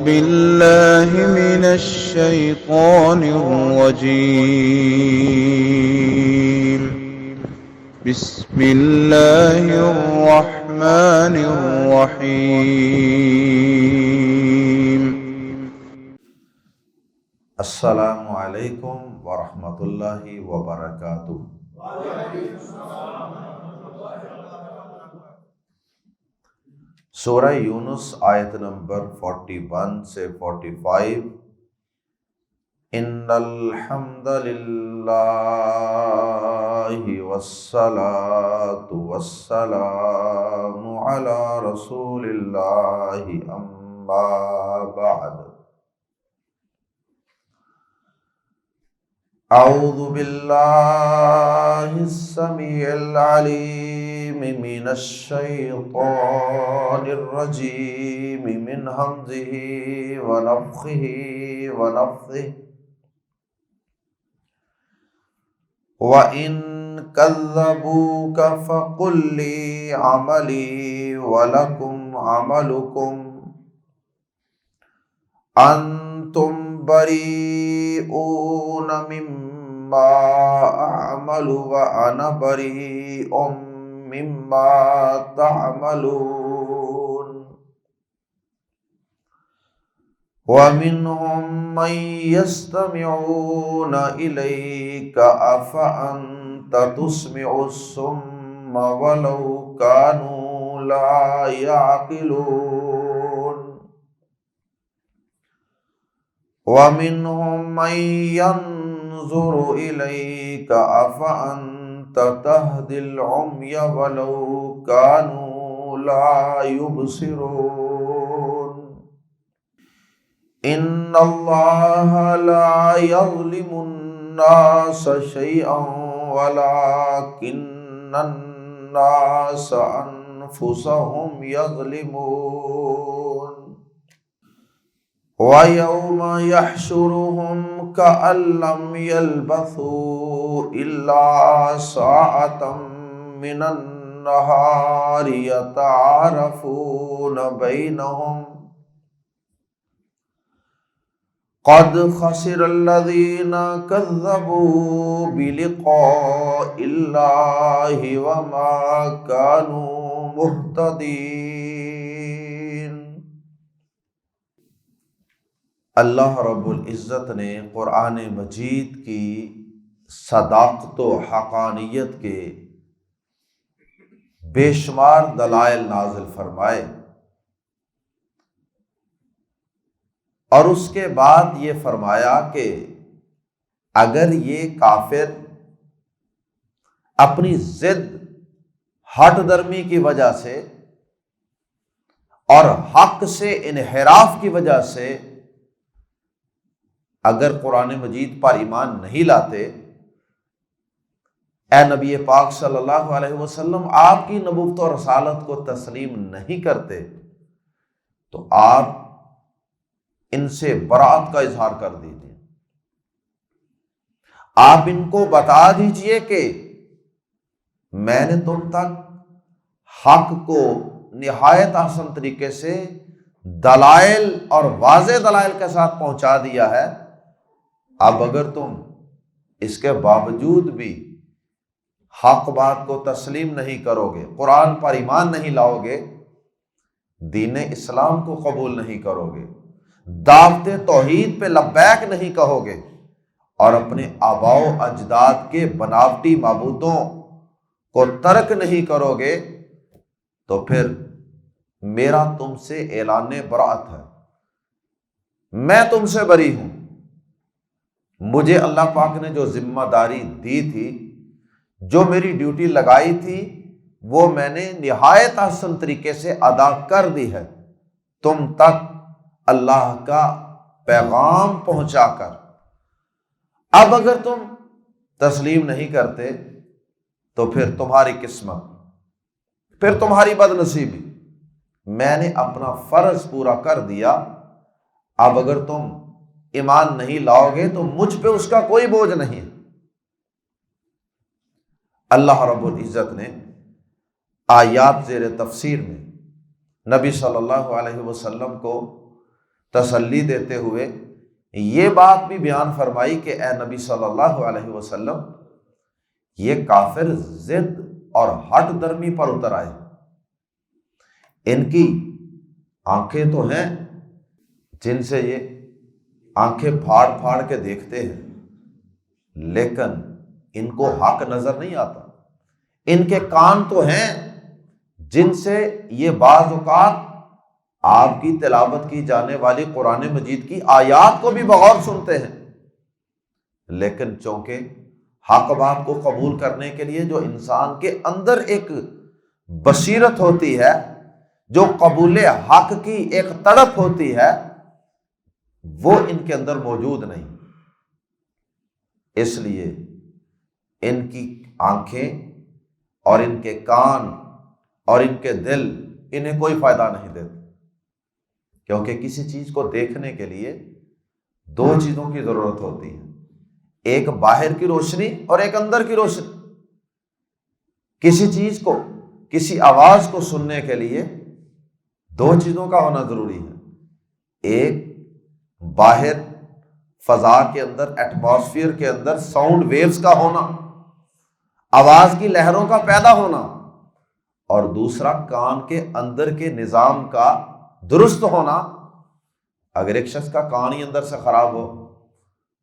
بالله من الشيطان الرجيم. بسم الله الرحمن الرحيم. السلام علیکم ورحمۃ اللہ وبرکاتہ۔ سورہ یونس آیت نمبر 41 سے 45۔ ان الحمد للہ والصلاة والسلام علی رسول اللہ اما بعد۔ اعوذ باللہ السمیع العلیم من الشیطان الرجیم من ہمزہ ونفخہ ونفثہ۔ وَإِن كَذَّبُوكَ فَقُل لِّي عَمَلِي وَلَكُمْ عَمَلُكُمْ أَنتُمْ بَرِيئُونَ مِمَّا أَعْمَلُ وَأَنَا بَرِيءٌ مِّمَّا تَعْمَلُونَ۔ وَمِنْهُمْ مَنْ يَسْتَمِعُونَ إِلَيْكَ أَفَأَنْتَ تُسْمِعُ الصُّمَّ وَلَوْ كَانُوا لَا يَعْقِلُونَ۔ وَمِنْهُمْ مَنْ يَنْظُرُ إِلَيْكَ أَفَأَنْتَ تَهْدِي الْعُمْيَ وَلَوْ كَانُوا لَا يُبْصِرُونَ۔ إِنَّ اللَّهَ لَا يَظْلِمُ النَّاسَ شَيْئًا وَلَكِنَّ النَّاسَ أَنفُسَهُمْ يَظْلِمُونَ۔ وَيَوْمَ يَحْشُرُهُمْ كَأَن لَّمْ يَلْبَثُوا إِلَّا سَاعَةً مِّنَ النَّهَارِ يَتَعَارَفُونَ بَيْنَهُمْ قَدْ خَسِرَ الَّذِينَ كَذَّبُوا بِلِقَاءِ اللَّهِ وَمَا كَانُوا مُهْتَدِينَ۔ اللہ رب العزت نے قرآن مجید کی صداقت و حقانیت کے بے شمار دلائل نازل فرمائے، اور اس کے بعد یہ فرمایا کہ اگر یہ کافر اپنی ضد ہٹ درمی کی وجہ سے اور حق سے انحراف کی وجہ سے اگر قرآن مجید پر ایمان نہیں لاتے، اے نبی پاک صلی اللہ علیہ وسلم آپ کی نبوت و رسالت کو تسلیم نہیں کرتے، تو آپ ان سے برات کا اظہار کر دیجیے۔ آپ ان کو بتا دیجئے کہ میں نے تم تک حق کو نہایت آسان طریقے سے دلائل اور واضح دلائل کے ساتھ پہنچا دیا ہے۔ اب اگر تم اس کے باوجود بھی حق بات کو تسلیم نہیں کرو گے، قرآن پر ایمان نہیں لاؤ گے، دین اسلام کو قبول نہیں کرو گے، دعوت توحید پہ لبیک نہیں کہو گے، اور اپنے آباء و اجداد کے بناوٹی معبودوں کو ترک نہیں کرو گے، تو پھر میرا تم سے اعلان برات ہے، میں تم سے بری ہوں۔ مجھے اللہ پاک نے جو ذمہ داری دی تھی، جو میری ڈیوٹی لگائی تھی، وہ میں نے نہایت آسان طریقے سے ادا کر دی ہے، تم تک اللہ کا پیغام پہنچا کر۔ اب اگر تم تسلیم نہیں کرتے تو پھر تمہاری قسمت، پھر تمہاری بد نصیبی، میں نے اپنا فرض پورا کر دیا، اب اگر تم ایمان نہیں لاؤ گے تو مجھ پہ اس کا کوئی بوجھ نہیں۔ اللہ رب العزت نے آیات زیر تفسیر میں نبی صلی اللہ علیہ وسلم کو تسلی دیتے ہوئے یہ بات بھی بیان فرمائی کہ اے نبی صلی اللہ علیہ وسلم، یہ کافر ضد اور ہٹ درمی پر اتر آئے، ان کی آنکھیں تو ہیں جن سے یہ آنکھیں پھاڑ پھاڑ کے دیکھتے ہیں، لیکن ان کو حق نظر نہیں آتا۔ ان کے کان تو ہیں جن سے یہ بعض اوقات آپ کی تلاوت کی جانے والی قرآن مجید کی آیات کو بھی بغور سنتے ہیں، لیکن چونکہ حق بات کو قبول کرنے کے لیے جو انسان کے اندر ایک بصیرت ہوتی ہے، جو قبول حق کی ایک تڑپ ہوتی ہے، وہ ان کے اندر موجود نہیں، اس لیے ان کی آنکھیں اور ان کے کان اور ان کے دل انہیں کوئی فائدہ نہیں دیتے، کیونکہ کسی چیز کو دیکھنے کے لیے دو چیزوں کی ضرورت ہوتی ہے، ایک باہر کی روشنی اور ایک اندر کی روشنی۔ کسی چیز کو، کسی آواز کو سننے کے لیے دو چیزوں کا ہونا ضروری ہے، ایک باہر فضا کے اندر، ایٹماسفیئر کے اندر ساؤنڈ ویوز کا ہونا، آواز کی لہروں کا پیدا ہونا، اور دوسرا کان کے اندر کے نظام کا درست ہونا۔ اگر ایک شخص کا کان ہی اندر سے خراب ہو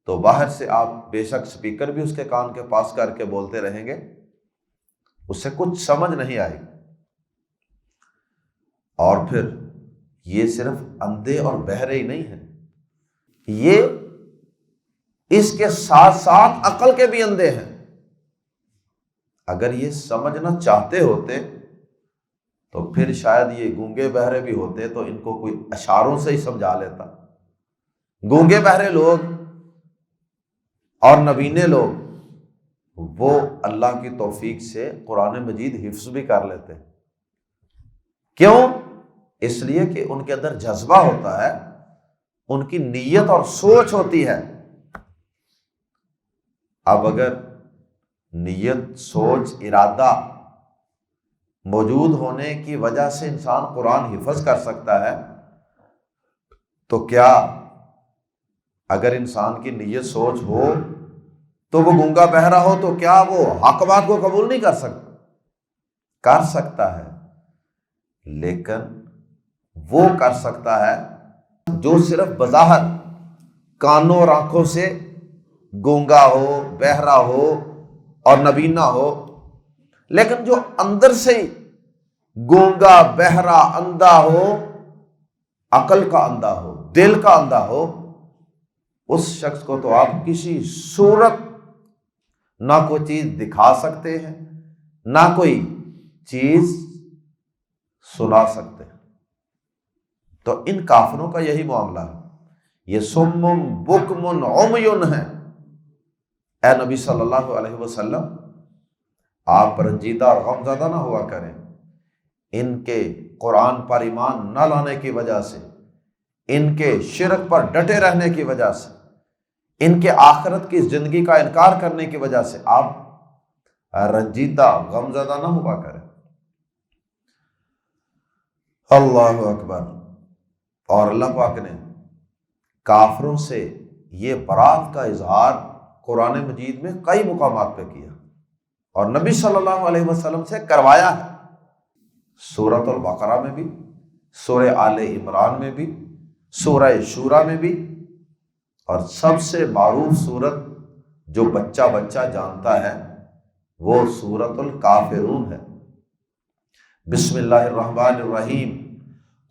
تو باہر سے آپ بے شک سپیکر بھی اس کے کان کے پاس کر کے بولتے رہیں گے، اس سے کچھ سمجھ نہیں آئے گی۔ اور پھر یہ صرف اندھے اور بہرے ہی نہیں ہیں، یہ اس کے ساتھ ساتھ عقل کے بھی اندھے ہیں۔ اگر یہ سمجھنا چاہتے ہوتے تو پھر شاید یہ گونگے بہرے بھی ہوتے تو ان کو کوئی اشاروں سے ہی سمجھا لیتا۔ گونگے بہرے لوگ اور نبینے لوگ وہ اللہ کی توفیق سے قرآن مجید حفظ بھی کر لیتے، کیوں؟ اس لیے کہ ان کے اندر جذبہ ہوتا ہے، ان کی نیت اور سوچ ہوتی ہے۔ اب اگر نیت، سوچ، ارادہ موجود ہونے کی وجہ سے انسان قرآن حفظ کر سکتا ہے، تو کیا اگر انسان کی نیت، سوچ ہو تو وہ گونگا بہرا ہو تو کیا وہ حق بات کو قبول نہیں کر سکتا؟ کر سکتا ہے، لیکن وہ کر سکتا ہے جو صرف بظاہر کانوں اور آنکھوں سے گونگا ہو، بہرا ہو اور نبینا ہو، لیکن جو اندر سے گونگا، بہرا، اندھا ہو، عقل کا اندھا ہو، دل کا اندھا ہو، اس شخص کو تو آپ کسی صورت نہ کوئی چیز دکھا سکتے ہیں، نہ کوئی چیز سنا سکتے ہیں۔ تو ان کافروں کا یہی معاملہ ہے، یہ سم بکم عمی ہے۔ اے نبی صلی اللہ علیہ وسلم، آپ رنجیدہ اور غمزدہ نہ ہوا کریں ان کے قرآن پر ایمان نہ لانے کی وجہ سے، ان کے شرک پر ڈٹے رہنے کی وجہ سے، ان کے آخرت کی زندگی کا انکار کرنے کی وجہ سے آپ رنجیدہ غمزدہ نہ ہوا کریں۔ اللہ اکبر۔ اور اللہ پاک نے کافروں سے یہ برات کا اظہار قرآن مجید میں کئی مقامات پہ کیا اور نبی صلی اللہ علیہ وسلم سے کروایا ہے، سورۃ البقرہ میں بھی، سورہ آل عمران میں بھی، سورہ شورى میں بھی، اور سب سے معروف سورت جو بچہ جانتا ہے وہ سورۃ الکافرون ہے۔ بسم اللہ الرحمن الرحیم،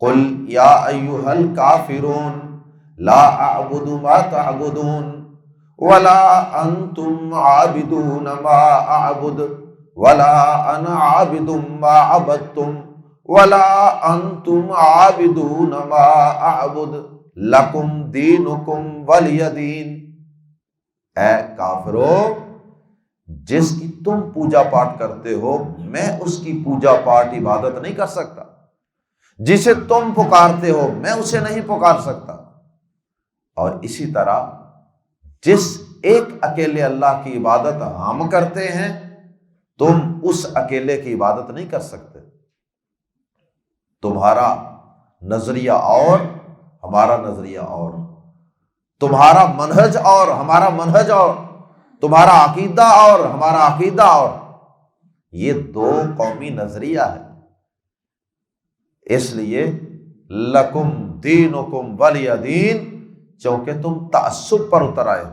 قل یا ایھا الکافرون لا اعبد ما تعبدون ولا انتم عابدون ما اعبد ولا انا عابد ما عبدتم ولا انتم عابدون ما اعبد لکم دینکم ولی دین۔ اے کافرو، جس کی تم پوجا پاٹ کرتے ہو میں اس کی پوجا پاٹ عبادت نہیں کر سکتا، جسے تم پکارتے ہو میں اسے نہیں پکار سکتا، اور اسی طرح جس ایک اکیلے اللہ کی عبادت ہم کرتے ہیں تم اس اکیلے کی عبادت نہیں کر سکتے۔ تمہارا نظریہ اور ہمارا نظریہ اور، تمہارا منہج اور ہمارا منہج اور، تمہارا عقیدہ اور ہمارا عقیدہ اور، یہ دو قومی نظریہ ہے۔ اس لیے لکم دینکم ولی دین، چونکہ تم تعصب پر اتر آئے ہو،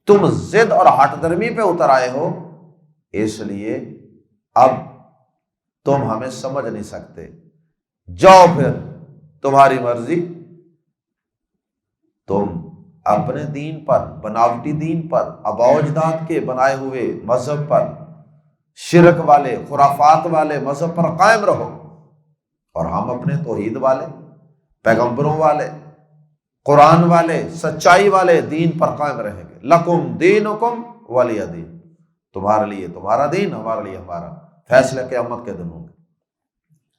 تم ضد اور ہٹ درمی پہ اتر آئے ہو، اس لیے اب تم ہمیں سمجھ نہیں سکتے، جاؤ پھر تمہاری مرضی، تم اپنے دین پر، بناوٹی دین پر، آباء و اجداد کے بنائے ہوئے مذہب پر، شرک والے خرافات والے مذہب پر قائم رہو، اور ہم اپنے توحید والے، پیغمبروں والے، قرآن والے، سچائی والے دین پر قائم رہیں گے۔ لکم دینکم ولی دین، تمہارے لیے تمہارا دین، ہمارے لیے ہمارا، فیصلہ قیامت کے دن ہوں گے۔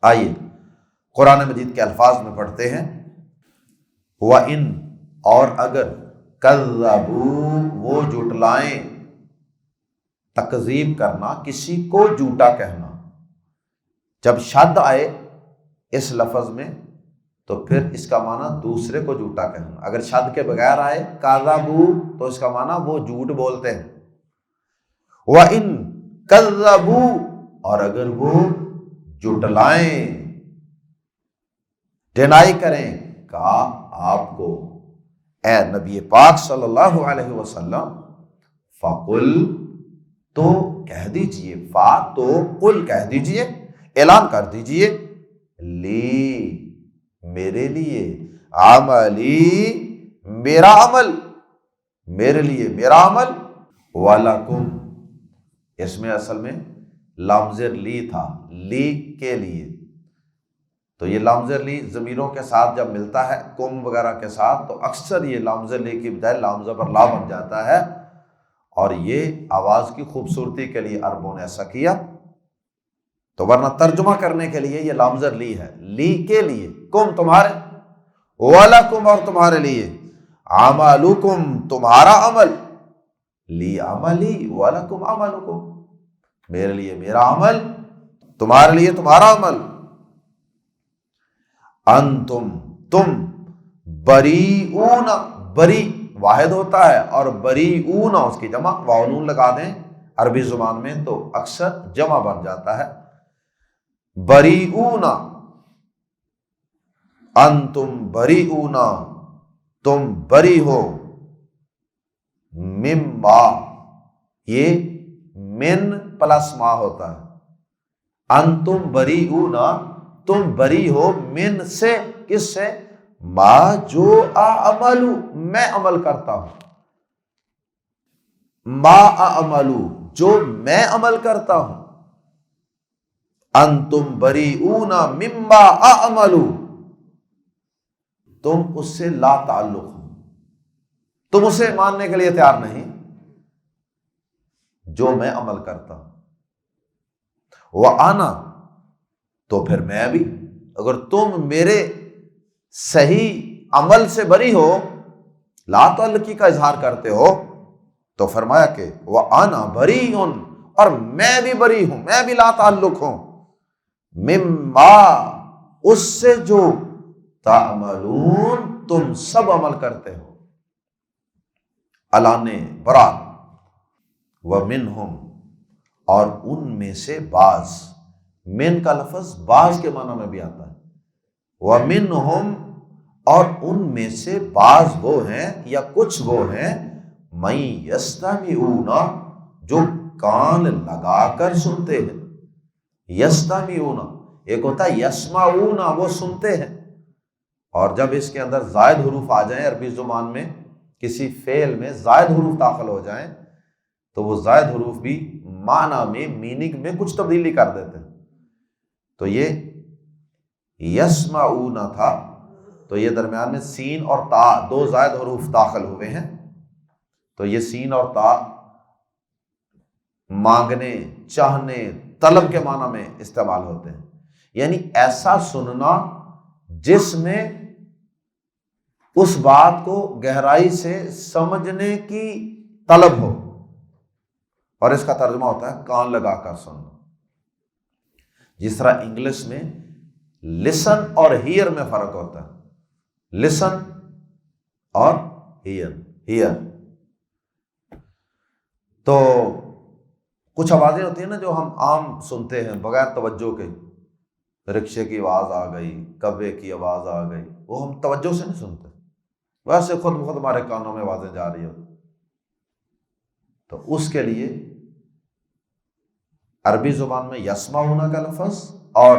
آئیے قرآن مجید کے الفاظ میں پڑھتے ہیں، وَإِن، اور اگر، کذبوا، وہ جھٹلائیں، تکذیب کرنا، کسی کو جھوٹا کہنا، جب شد آئے اس لفظ میں تو پھر اس کا معنی دوسرے کو جھوٹا کہنا۔ اگر شد کے بغیر آئے کذبوا تو اس کا معنی وہ جھوٹ بولتے ہیں۔ وَإِن کذبوا، اور اگر وہ جھٹلائیں، ڈینائی کریں، کہا آپ کو اے نبی پاک صلی اللہ علیہ وسلم، فقل، تو کہہ دیجئے، فا تو قل کہہ دیجئے، اعلان کر دیجئے، لی میرے لیے، عملی میرا عمل، میرے لیے میرا عمل، وَلَكُمْ، اس میں اصل میں لامزر لی تھا، لی کے لیے، تو یہ لامزر لی ضمیروں کے ساتھ جب ملتا ہے کم وغیرہ کے ساتھ تو اکثر یہ لامزر لی کی بجائے لامزہ پر لا بن جاتا ہے، اور یہ آواز کی خوبصورتی کے لیے عربوں نے ایسا کیا، تو ورنہ ترجمہ کرنے کے لیے یہ لامزر لی ہے، لی کے لیے، کم تمہارے، وَلَكُمْ اور تمہارے لیے، عَمَلُكُمْ تمہارا عمل، لی عملی وَلَكُمْ عَمَلُكُمْ، میرے لیے میرا عمل، تمہارے لیے تمہارا عمل، انتم تم، بریئون، بری واحد ہوتا ہے اور بریئون اس کی جمع واو نون لگا دیں عربی زبان میں تو اکثر جمع بن جاتا ہے، بریئون، انتم بریئون، تم بری ہو، مما، یہ من پلس ما ہوتا ہے، انتم بریئون، تم بری ہو، من سے، کس سے، ما جو اعمل میں عمل کرتا ہوں، ما اعمل جو میں عمل کرتا ہوں، انتم بریئون مما اعمل، تم اس سے لا تعلق ہو، تم اسے ماننے کے لیے تیار نہیں جو میں عمل کرتا ہوں، وَأَنَا، تو پھر میں بھی، اگر تم میرے صحیح عمل سے بری ہو، لا تعلقی کا اظہار کرتے ہو، تو فرمایا کہ وَأَنَا بَرِيٌ، اور میں بھی بری ہوں، میں بھی لا تعلق ہوں، مما، اس سے جو تعملون تم سب عمل کرتے ہو، الانے برات، وَمِنْهُمْ، اور ان میں سے بعض، من کا لفظ بعض کے معنی میں بھی آتا ہے، وَمِنْهُمْ، اور ان میں سے بعض وہ ہیں یا کچھ وہ ہیں، مَن يَسْتَمِعُونَ، جو کان لگا کر سنتے ہیں، یستمعون، ایک ہوتا ہے یسمعون، وہ سنتے ہیں، اور جب اس کے اندر زائد حروف آ جائیں عربی زبان میں، کسی فعل میں زائد حروف داخل ہو جائیں تو وہ زائد حروف بھی معنی میں، میننگ میں کچھ تبدیلی کر دیتے ہیں، تو یہ یسمعون تھا، تو یہ درمیان میں سین اور تا دو زائد حروف داخل ہوئے ہیں، تو یہ سین اور تا مانگنے، چاہنے، طلب کے معنی میں استعمال ہوتے ہیں، یعنی ایسا سننا جس میں اس بات کو گہرائی سے سمجھنے کی طلب ہو، اور اس کا ترجمہ ہوتا ہے کان لگا کر سننا، جس طرح انگلش میں لسن اور ہیئر میں فرق ہوتا ہے، لسن اور ہیئر. تو کچھ آوازیں ہوتی ہیں نا جو ہم عام سنتے ہیں بغیر توجہ کے، رکشے کی آواز آ گئی، کبے کی آواز آ گئی، وہ ہم توجہ سے نہیں سنتے، ویسے خود بخود ہمارے کانوں میں آوازیں جا رہی ہوتی. تو اس کے لیے عربی زبان میں یسمعون کا لفظ اور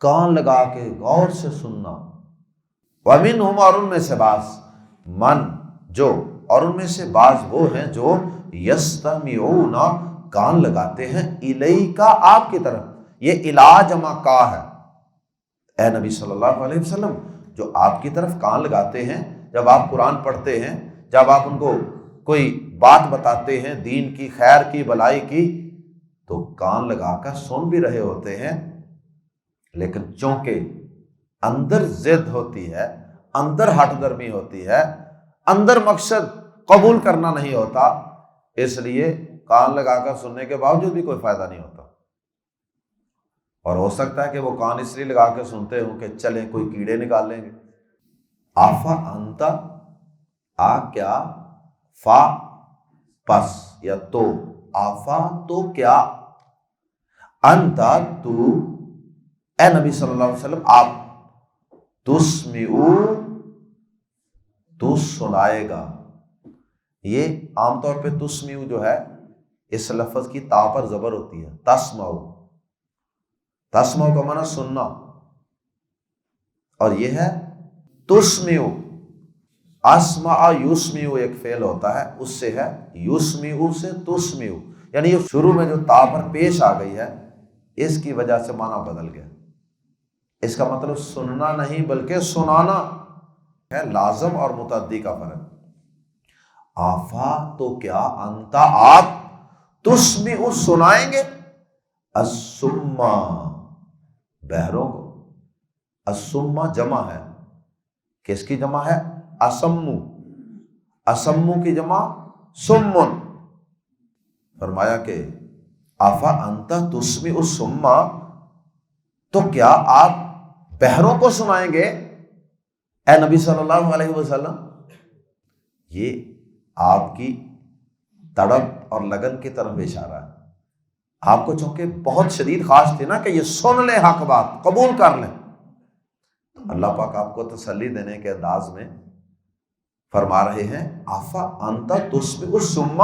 کان لگا کے غور سے سننا. وَمِنْهُمْ، اور ان میں سے بعض، من جو، اور ان میں سے بعض وہ ہیں جو یستمعون کان لگاتے ہیں الیک آپ کی طرف. یہ الا جمع کا ہے. اے نبی صلی اللہ علیہ وسلم، جو آپ کی طرف کان لگاتے ہیں جب آپ قرآن پڑھتے ہیں، جب آپ ان کو کوئی بات بتاتے ہیں دین کی، خیر کی، بلائی کی، تو کان لگا کر سن بھی رہے ہوتے ہیں، لیکن چونکہ اندر ضد ہوتی ہے، اندر ہٹ درمی ہوتی ہے، اندر مقصد قبول کرنا نہیں ہوتا، اس لیے کان لگا کر سننے کے باوجود بھی کوئی فائدہ نہیں ہوتا. اور ہو سکتا ہے کہ وہ کان اس لیے لگا کے سنتے ہوں کہ چلیں کوئی کیڑے نکال لیں گے. آفا انتا، آ کیا، فا پس یا تو، آفا تو کیا، انتا تو، اے نبی صلی اللہ علیہ وسلم آپ، تسمعو تو سنائے گا. یہ عام طور پہ تسمعو جو ہے اس لفظ کی تا پر زبر ہوتی ہے، تسمعو. تسمعو کا معنی سننا، اور یہ ہے تسمعو. اسمع یسمعو ایک فعل ہوتا ہے، اس سے ہے یسمعو سے تسمعو، یعنی یہ شروع میں جو تا پر پیش آ گئی ہے اس کی وجہ سے معنی بدل گیا. اس کا مطلب سننا نہیں بلکہ سنانا ہے، لازم اور متعدی کا فرق. آفا تو کیا، انتا آپ، تسمعو سنائیں گے، الصم بہروں کو. الصم جمع ہے، کس کی جمع ہے؟ اسمو. اسمو کی جمع سمن. فرمایا کہ آفا انتا تسمع الصم، تو کیا آپ بہروں کو سنائیں گے اے نبی صلی اللہ علیہ وسلم. یہ آپ کی تڑپ اور لگن کی طرف اشارہ ہے. آپ کو چونکہ بہت شدید خواہش تھی نا کہ یہ سن لیں، حق بات قبول کر لیں، اللہ پاک آپ کو تسلی دینے کے انداز میں فرما رہے ہیں آفا انتا تسمع الصم.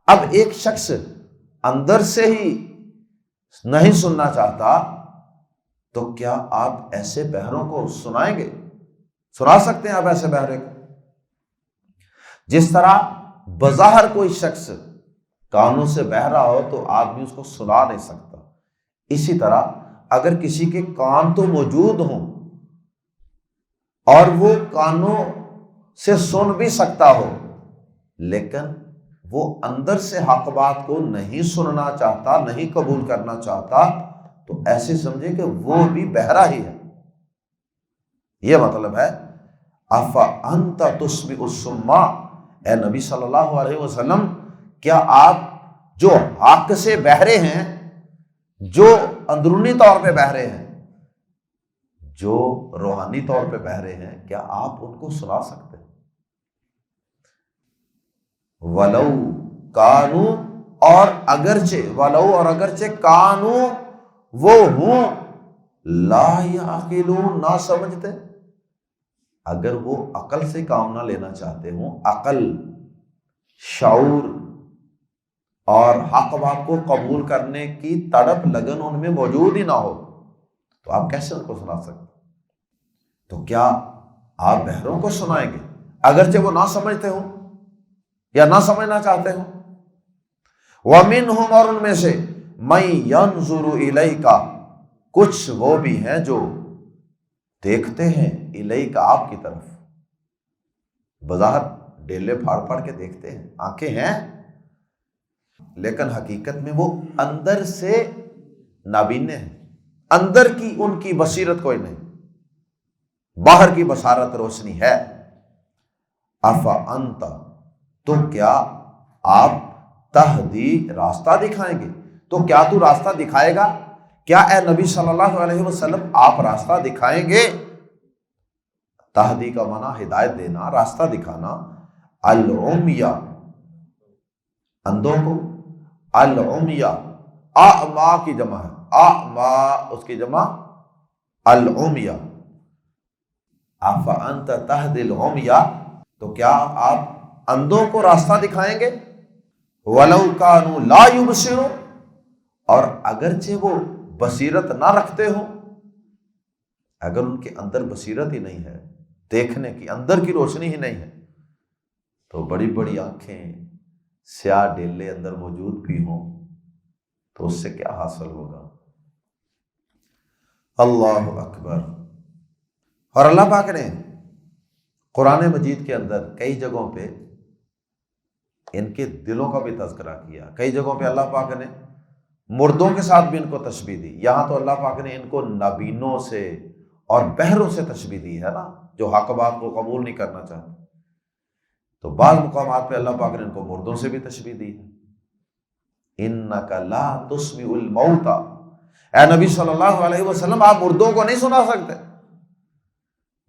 اب ایک شخص اندر سے ہی نہیں سننا چاہتا تو کیا آپ ایسے بہروں کو سنائیں گے؟ سنا سکتے ہیں آپ ایسے بہرے کو؟ جس طرح بظاہر کوئی شخص کانوں سے بہرا ہو تو آدمی اس کو سنا نہیں سکتا، اسی طرح اگر کسی کے کان تو موجود ہوں اور وہ کانوں سے سن بھی سکتا ہو، لیکن وہ اندر سے حق بات کو نہیں سننا چاہتا، نہیں قبول کرنا چاہتا، تو ایسے سمجھے کہ وہ بھی بہرا ہی ہے. یہ مطلب ہے افا انت تسمع الصم، اے نبی صلی اللہ علیہ وسلم کیا آپ جو حق سے بہرے ہیں، جو اندرونی طور پہ بہرے ہیں، جو روحانی طور پہ بہرے ہیں، کیا آپ ان کو سنا سکتے ہیں؟ ولو کانو، اور اگرچہ، ولو اور اگرچہ، کانو وہ ہوں، لا یعقلون نہ سمجھتے، اگر وہ عقل سے کام نہ لینا چاہتے ہوں، عقل، شعور اور حق بات کو قبول کرنے کی تڑپ لگن ان میں موجود ہی نہ ہو، تو آپ کیسے ان کو سنا سکتے؟ تو کیا آپ بہروں کو سنائیں گے اگرچہ وہ نہ سمجھتے ہوں یا نہ سمجھنا چاہتے ہوں؟ وَمِنْهُمْ، اور ان میں سے، مَن يَنظُرُ إِلَيْكَ، کچھ وہ بھی ہیں جو دیکھتے ہیں الیک آپ کی طرف. بظاہر ڈیلے پھاڑ پھاڑ کے دیکھتے ہیں، آنکھیں ہیں، لیکن حقیقت میں وہ اندر سے نابینے ہیں، اندر کی ان کی بصیرت کوئی نہیں، باہر کی بصارت روشنی ہے. افا انت، تو کیا آپ تہدی راستہ دکھائیں گے، تو کیا تو راستہ دکھائے گا؟ کیا اے نبی صلی اللہ علیہ وسلم آپ راستہ دکھائیں گے؟ تہدی کا معنی ہدایت دینا، راستہ دکھانا، العمیہ اندھوں کو، العمیہ اعما کی جمع ہے، اعما اس کی جمع العمیہ، افانت تہدی العمیہ، تو کیا آپ اندھوں کو راستہ دکھائیں گے؟ ولو کانوا لا یبصرون، اور اگرچہ وہ بصیرت نہ رکھتے ہوں، اگر ان کے اندر بصیرت ہی نہیں ہے، دیکھنے کی اندر کی روشنی ہی نہیں ہے، تو بڑی بڑی آنکھیں سیاہ ڈیلے اندر موجود بھی ہوں تو اس سے کیا حاصل ہوگا؟ اللہ اکبر۔ اور اللہ پاک نے قرآن مجید کے اندر کئی جگہوں پہ ان کے دلوں کا بھی تذکرہ کیا، کئی جگہوں پہ اللہ پاک نے مردوں کے ساتھ بھی ان کو تشبیہ دی۔ یہاں تو اللہ پاک نے ان کو نابینوں سے اور بہروں سے تشبیہ دی ہے نا، جو حق بات کو قبول نہیں کرنا چاہتے۔ تو بعض مقامات پہ اللہ پاک نے ان کو مردوں سے بھی تشبیہ دی ہے، انک لا تسمع الموتى، اے نبی صلی اللہ علیہ وسلم آپ مردوں کو نہیں سنا سکتے۔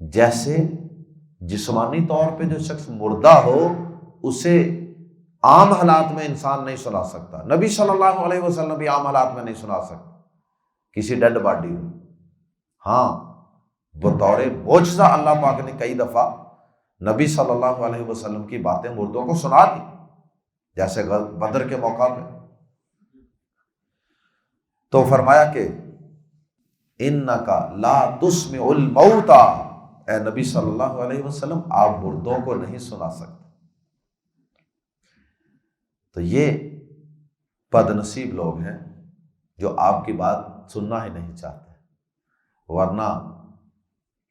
جیسے جسمانی طور پہ جو شخص مردہ ہو اسے عام حالات میں انسان نہیں سنا سکتا، نبی صلی اللہ علیہ وسلم بھی عام حالات میں نہیں سنا سکتا کسی ڈیڈ باڈی ہو۔ ہاں بطور معجزہ اللہ پاک نے کئی دفعہ نبی صلی اللہ علیہ وسلم کی باتیں مردوں کو سنا دی، جیسے بدر کے موقع پہ۔ تو فرمایا کہ انک لا تسمع الموتى، اے نبی صلی اللہ علیہ وسلم آپ مردوں کو نہیں سنا سکتے۔ تو یہ بد نصیب لوگ ہیں جو آپ کی بات سننا ہی نہیں چاہتے، ورنہ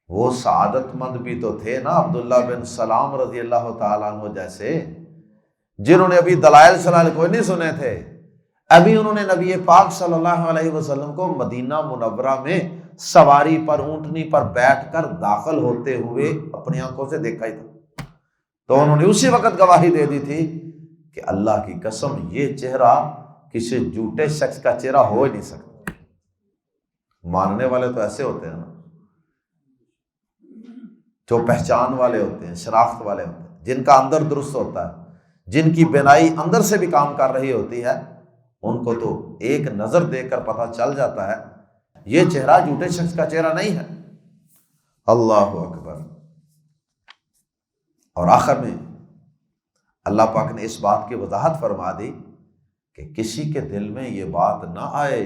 وہ سعادت مند بھی تو تھے نا، عبداللہ بن سلام رضی اللہ تعالیٰ عنہ جیسے، جنہوں نے ابھی دلائل سلائل کوئی نہیں سنے تھے، ابھی انہوں نے نبی پاک صلی اللہ علیہ وسلم کو مدینہ منورہ میں سواری پر اونٹنی پر بیٹھ کر داخل ہوتے ہوئے اپنی آنکھوں سے دیکھا ہی تھا، تو انہوں نے اسی وقت گواہی دے دی تھی کہ اللہ کی قسم یہ چہرہ کسی جھوٹے شخص کا چہرہ ہو ہی نہیں سکتا۔ ماننے والے تو ایسے ہوتے ہیں نا، جو پہچان والے ہوتے ہیں، شناخت والے ہوتے ہیں، جن کا اندر درست ہوتا ہے، جن کی بینائی اندر سے بھی کام کر رہی ہوتی ہے، ان کو تو ایک نظر دیکھ کر پتہ چل جاتا ہے یہ چہرہ جھوٹے شخص کا چہرہ نہیں ہے۔ اللہ اکبر۔ اور آخر میں اللہ پاک نے اس بات کی وضاحت فرما دی کہ کسی کے دل میں یہ بات نہ آئے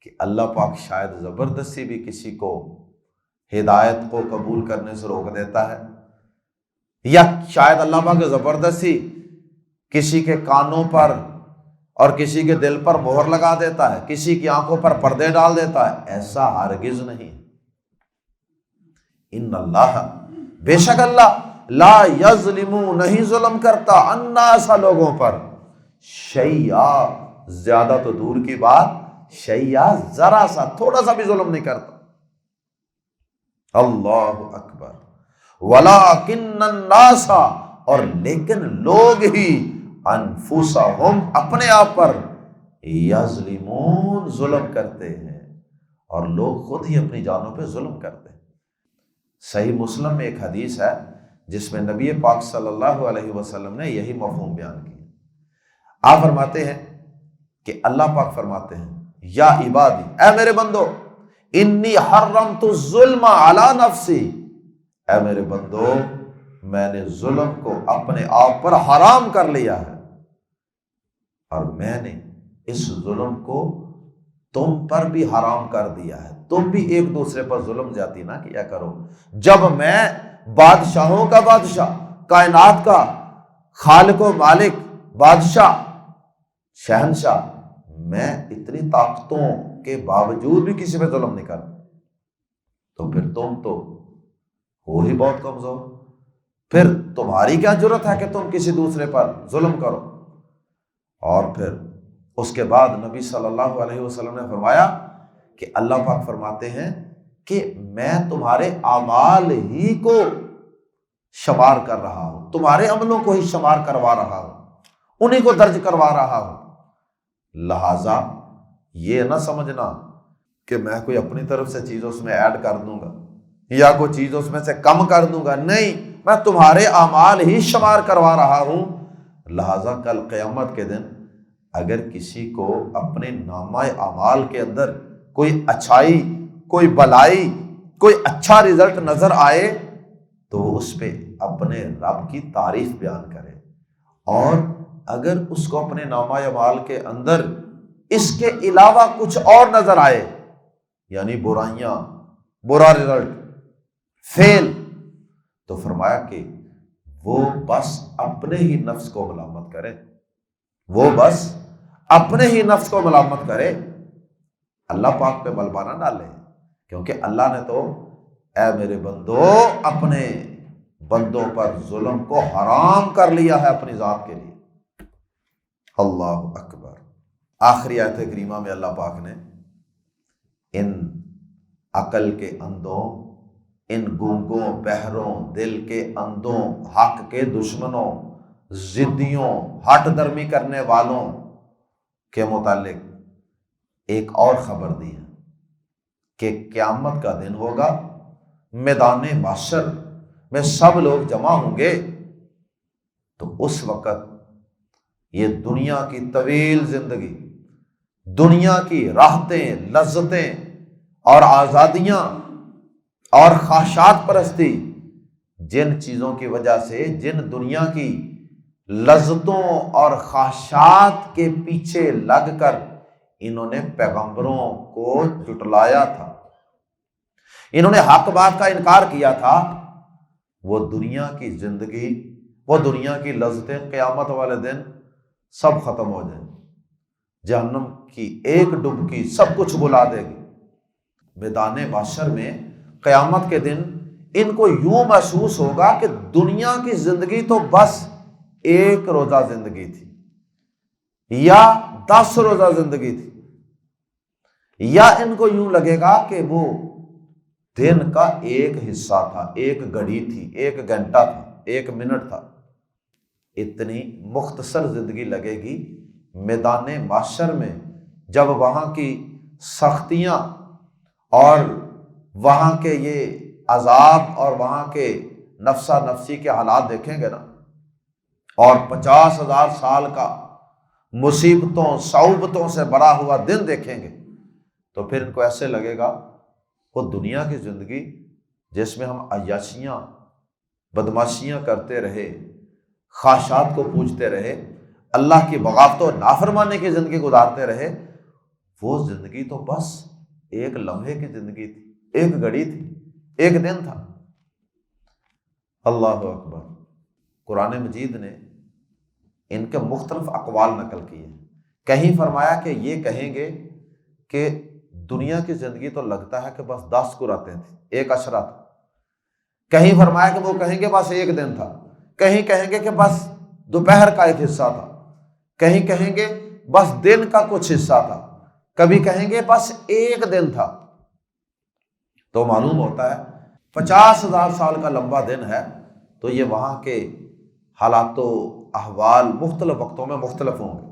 کہ اللہ پاک شاید زبردستی بھی کسی کو ہدایت کو قبول کرنے سے روک دیتا ہے، یا شاید اللہ پاک زبردستی کسی کے کانوں پر اور کسی کے دل پر مہر لگا دیتا ہے، کسی کی آنکھوں پر پردے ڈال دیتا ہے، ایسا ہرگز نہیں۔ ان اللہ، بے شک اللہ، لا یظلم، نہیں ظلم کرتا، الناس، لوگوں پر، شیئا، زیادہ تو دور کی بات، شیئا، ذرا سا، تھوڑا سا بھی ظلم نہیں کرتا۔ اللہ اکبر۔ وَلَٰكِنَّ النَّاسَ، اور لیکن لوگ ہی، انفسہم، اپنے آپ پر، یظلمون، ظلم کرتے ہیں، اور لوگ خود ہی اپنی جانوں پہ ظلم کرتے ہیں۔ صحیح مسلم میں ایک حدیث ہے جس میں نبی پاک صلی اللہ علیہ وسلم نے یہی مفہوم بیان کیا۔ آپ فرماتے ہیں کہ اللہ پاک فرماتے ہیں، یا عبادی، اے میرے بندو، انی حرمت الظلم علی نفسی، اے میرے بندو میں نے ظلم کو اپنے آپ پر حرام کر لیا ہے، اور میں نے اس ظلم کو تم پر بھی حرام کر دیا ہے، تم بھی ایک دوسرے پر ظلم زیادتی نہ کیا کرو۔ جب میں بادشاہوں کا بادشاہ، کائنات کا خالق و مالک، بادشاہ، شہنشاہ، میں اتنی طاقتوں کے باوجود بھی کسی پہ ظلم نہیں کرتا، تو پھر تم تو ہو ہی بہت کمزور، پھر تمہاری کیا جرت ہے کہ تم کسی دوسرے پر ظلم کرو؟ اور پھر اس کے بعد نبی صلی اللہ علیہ وسلم نے فرمایا کہ اللہ پاک فرماتے ہیں کہ میں تمہارے اعمال ہی کو شمار کر رہا ہوں، تمہارے عملوں کو ہی شمار کروا رہا ہوں، انہی کو درج کروا رہا ہوں، لہذا یہ نہ سمجھنا کہ میں کوئی اپنی طرف سے چیز اس میں ایڈ کر دوں گا، یا کوئی چیز اس میں سے کم کر دوں گا، نہیں، میں تمہارے اعمال ہی شمار کروا رہا ہوں۔ لہذا کل قیامت کے دن اگر کسی کو اپنے نامہ اعمال کے اندر کوئی اچھائی، کوئی بلائی، کوئی اچھا رزلٹ نظر آئے تو وہ اس پہ اپنے رب کی تعریف بیان کرے، اور اگر اس کو اپنے نامہ اعمال کے اندر اس کے علاوہ کچھ اور نظر آئے، یعنی برائیاں، برا رزلٹ، فیل، تو فرمایا کہ وہ بس اپنے ہی نفس کو ملامت کرے، وہ بس اپنے ہی نفس کو ملامت کرے، اللہ پاک پہ ملبہ نہ ڈالے، کیونکہ اللہ نے تو اے میرے بندو اپنے بندوں پر ظلم کو حرام کر لیا ہے اپنی ذات کے لیے۔ اللہ اکبر۔ آخری آیت کریمہ میں اللہ پاک نے ان عقل کے اندھوں، ان گونگوں، بہروں، دل کے اندھوں، حق کے دشمنوں، ضدیوں، ہٹ درمی کرنے والوں کے متعلق ایک اور خبر دی ہے کہ قیامت کا دن ہوگا، میدان محشر میں سب لوگ جمع ہوں گے، تو اس وقت یہ دنیا کی طویل زندگی، دنیا کی راحتیں، لذتیں اور آزادیاں اور خواہشات پرستی، جن چیزوں کی وجہ سے، جن دنیا کی لذتوں اور خواہشات کے پیچھے لگ کر انہوں نے پیغمبروں کو جھٹلایا تھا، انہوں نے حق بات کا انکار کیا تھا، وہ دنیا کی زندگی، وہ دنیا کی لذتیں قیامت والے دن سب ختم ہو جائیں، جہنم کی ایک ڈبکی سب کچھ بلا دے گی۔ میدان محشر میں قیامت کے دن ان کو یوں محسوس ہوگا کہ دنیا کی زندگی تو بس ایک روزہ زندگی تھی یا 10 روزہ زندگی تھی، یا ان کو یوں لگے گا کہ وہ دن کا ایک حصہ تھا، ایک گھڑی تھی، ایک گھنٹہ تھا، ایک منٹ تھا۔ اتنی مختصر زندگی لگے گی میدان محشر میں، جب وہاں کی سختیاں اور وہاں کے یہ عذاب اور وہاں کے نفسا نفسی کے حالات دیکھیں گے نا، اور 50,000 سال کا مصیبتوں صعوبتوں سے بھرا ہوا دن دیکھیں گے، تو پھر ان کو ایسے لگے گا وہ دنیا کی زندگی جس میں ہم عیاشیاں، بدماشیاں کرتے رہے، خواہشات کو پوجتے رہے، اللہ کی بغاوت و نافرمانی کی زندگی گزارتے رہے، وہ زندگی تو بس ایک لمحے کی زندگی تھی، ایک گھڑی تھی، ایک دن تھا۔ اللہ اکبر۔ قرآن مجید نے ان کے مختلف اقوال نقل کیے، کہیں فرمایا کہ یہ کہیں گے کہ دنیا کی زندگی تو لگتا ہے کہ بس 10 قراتیں تھیں، ایک عشرہ تھا، کہیں فرمایا کہ وہ کہیں گے بس ایک دن تھا، کہیں کہیں گے کہ بس دوپہر کا ایک حصہ تھا، کہیں کہیں گے بس دن کا کچھ حصہ تھا، کبھی کہیں گے بس ایک دن تھا۔ تو معلوم ہوتا ہے 50,000 سال کا لمبا دن ہے، تو یہ وہاں کے حالات و احوال مختلف وقتوں میں مختلف ہوں گے،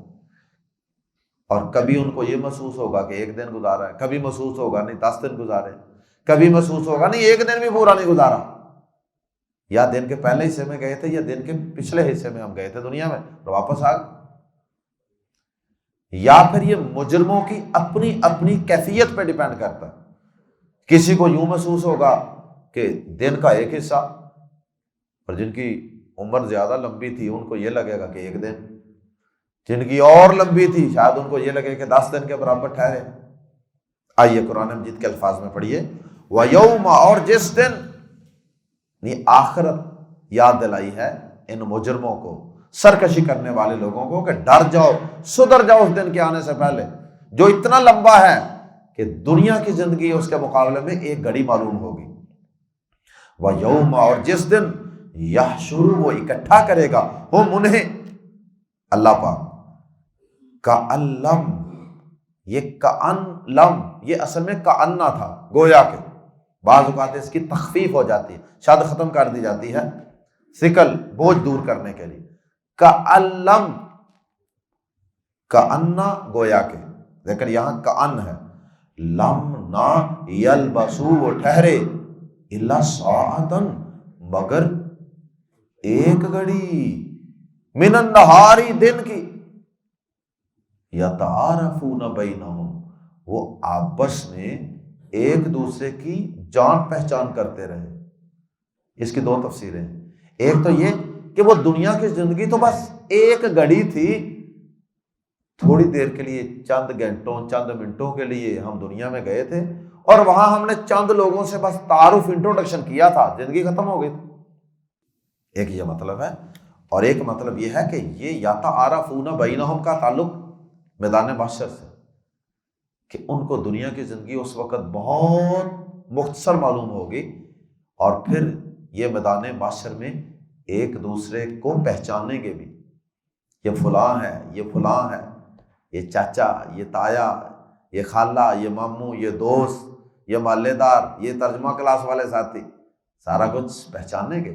اور کبھی ان کو یہ محسوس ہوگا کہ ایک دن گزارا ہے، کبھی محسوس ہوگا نہیں 10 دن گزارے، کبھی محسوس ہوگا نہیں ایک دن بھی پورا نہیں گزارا، یا دن کے پہلے حصے میں گئے تھے یا دن کے پچھلے حصے میں ہم گئے تھے دنیا میں اور واپس آ گئے۔ یا پھر یہ مجرموں کی اپنی اپنی کیفیت پہ ڈیپینڈ کرتا ہے، کسی کو یوں محسوس ہوگا کہ دن کا ایک حصہ، اور جن کی عمر زیادہ لمبی تھی ان کو یہ لگے گا کہ ایک دن، جن کی اور لمبی تھی شاید ان کو یہ لگے کہ 10 دن کے برابر ٹھہرے۔ آئیے قرآن مجید کے الفاظ میں پڑھیے، وَيَوْمَ، اور جس دن، یہ آخرت یاد دلائی ہے ان مجرموں کو، سرکشی کرنے والے لوگوں کو کہ ڈر جاؤ، سدھر جاؤ اس دن کے آنے سے پہلے، جو اتنا لمبا ہے کہ دنیا کی زندگی اس کے مقابلے میں ایک گھڑی معلوم ہوگی۔ وَيَوْمَ، اور جس دن، یحشر، وہ اکٹھا کرے گا، ہم انہیں، اللہ پاک، کأن لم، یہ کأن لم، یہ اصل میں کأنہ تھا، گویا کہ، بعض اوقات اس کی تخفیف ہو جاتی ہے، شاید ختم کر دی جاتی ہے ثقل، بوجھ دور کرنے کے لیے، کأن لم، کأنہ گویا کہ، لیکن یہاں کأن ہے، لم نہ، یلبسو، وہ ٹھہرے، الا ساعتن مگر ایک گھڑی من النہاری دن کی یتعارفون بینہم وہ آپس میں ایک دوسرے کی جان پہچان کرتے رہے. اس کی دو تفسیریں ہیں. ایک تو یہ کہ وہ دنیا کی زندگی تو بس ایک گھڑی تھی، تھوڑی دیر کے لیے، چند گھنٹوں چند منٹوں کے لیے ہم دنیا میں گئے تھے اور وہاں ہم نے چند لوگوں سے بس تعارف انٹروڈکشن کیا تھا، زندگی ختم ہو گئی تھی. ایک یہ مطلب ہے. اور ایک مطلب یہ ہے کہ یہ یتعارفون بینہم کا تعلق میدان محشر سے، کہ ان کو دنیا کی زندگی اس وقت بہت مختصر معلوم ہوگی اور پھر یہ میدان محشر میں ایک دوسرے کو پہچانیں گے بھی. یہ فلاں ہے، یہ فلاں ہے، یہ چاچا، یہ تایا، یہ خالہ، یہ ماموں، یہ دوست، یہ محلے دار، یہ ترجمہ کلاس والے ساتھی، سارا کچھ پہچانیں گے.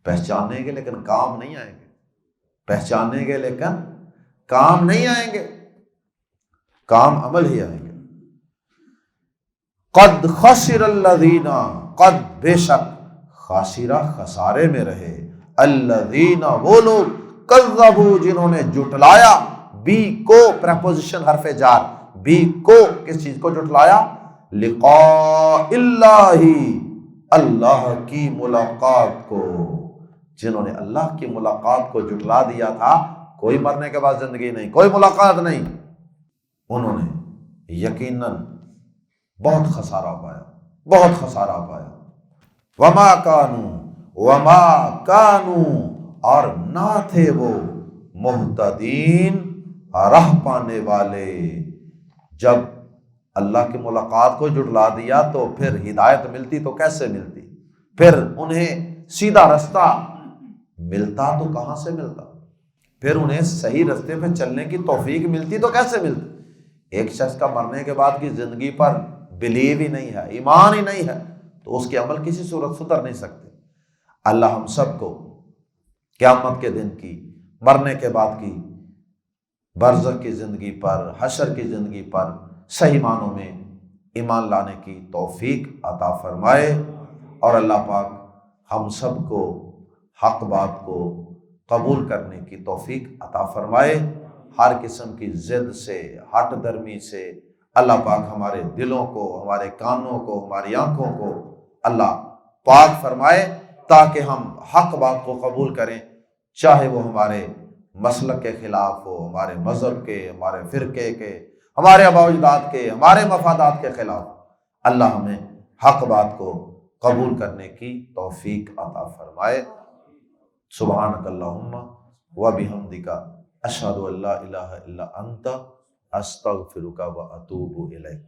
پہچانیں گے لیکن کام نہیں آئیں گے. پہچانیں گے لیکن کام نہیں آئیں گے، کام عمل ہی آئیں گے. قد خسر الذین، قد بے شک، خاسرہ خسارے میں رہے، الذین وہ لوگ، کذبوا جنہوں نے جھٹلایا، بی کو پریپوزیشن حرف جار، بی کو کس چیز کو جھٹلایا، لقاء اللہ، اللہ کی ملاقات کو. جنہوں نے اللہ کی ملاقات کو جھٹلا دیا تھا، کوئی مرنے کے بعد زندگی نہیں، کوئی ملاقات نہیں، انہوں نے یقیناً بہت خسارہ پایا، بہت خسارہ پایا. وما کانوا اور نہ تھے وہ مہتدین راہ پانے والے. جب اللہ کی ملاقات کو جھٹلا دیا تو پھر ہدایت ملتی تو کیسے ملتی؟ پھر انہیں سیدھا رستہ ملتا تو کہاں سے ملتا؟ پھر انہیں صحیح رستے پہ چلنے کی توفیق ملتی تو کیسے ملتی؟ ایک شخص کا مرنے کے بعد کی زندگی پر بلیو ہی نہیں ہے، ایمان ہی نہیں ہے، تو اس کے عمل کسی صورت سدھر نہیں سکتے. اللہ ہم سب کو قیامت کے دن کی، مرنے کے بعد کی، برزخ کی زندگی پر، حشر کی زندگی پر صحیح معنوں میں ایمان لانے کی توفیق عطا فرمائے. اور اللہ پاک ہم سب کو حق بات کو قبول کرنے کی توفیق عطا فرمائے. ہر قسم کی ضد سے، ہٹ درمی سے اللہ پاک ہمارے دلوں کو، ہمارے کانوں کو، ہماری آنکھوں کو اللہ پاک فرمائے، تاکہ ہم حق بات کو قبول کریں، چاہے وہ ہمارے مسلک کے خلاف ہو، ہمارے مذہب کے، ہمارے فرقے کے، ہمارے آباء و اجداد کے، ہمارے مفادات کے خلاف. اللہ ہمیں حق بات کو قبول کرنے کی توفیق عطا فرمائے. سبحانک اللہم و بحمدک، اشہد ان لا الہ الا انت، استغفرک و اتوب الیک.